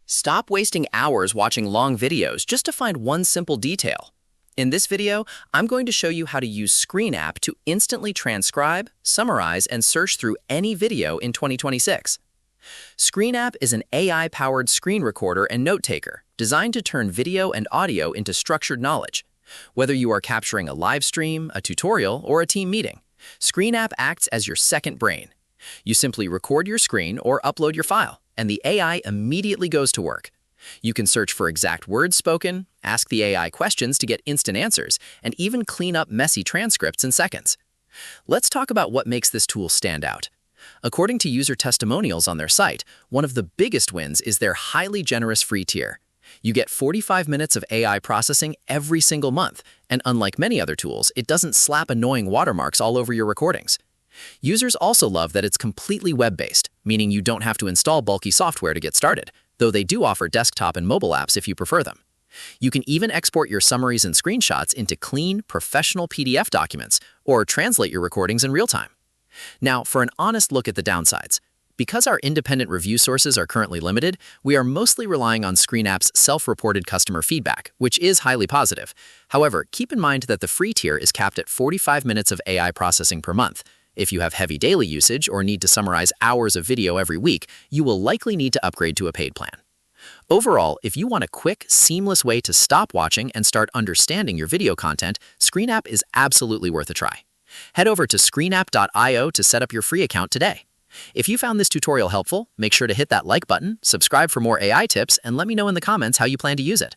Stop wasting hours watching long videos just to find one simple detail. In this video, I'm going to show you how to use ScreenApp to instantly transcribe, summarize, and search through any video in 2026. ScreenApp is an AI-powered screen recorder and note-taker designed to turn video and audio into structured knowledge. Whether you are capturing a live stream, a tutorial, or a team meeting, ScreenApp acts as your second brain. You simply record your screen or upload your file, and the AI immediately goes to work. You can search for exact words spoken, ask the AI questions to get instant answers, and even clean up messy transcripts in seconds. Let's talk about what makes this tool stand out. According to user testimonials on their site, one of the biggest wins is their highly generous free tier. You get 45 minutes of AI processing every single month, and unlike many other tools, it doesn't slap annoying watermarks all over your recordings. Users also love that it's completely web-based, meaning you don't have to install bulky software to get started, though they do offer desktop and mobile apps if you prefer them. You can even export your summaries and screenshots into clean, professional PDF documents, or translate your recordings in real time. Now, for an honest look at the downsides. Because our independent review sources are currently limited, we are mostly relying on ScreenApp's self-reported customer feedback, which is highly positive. However, keep in mind that the free tier is capped at 45 minutes of AI processing per month. If you have heavy daily usage or need to summarize hours of video every week, you will likely need to upgrade to a paid plan. Overall, if you want a quick, seamless way to stop watching and start understanding your video content, ScreenApp is absolutely worth a try. Head over to screenapp.io to set up your free account today. If you found this tutorial helpful, make sure to hit that like button, subscribe for more AI tips, and let me know in the comments how you plan to use it.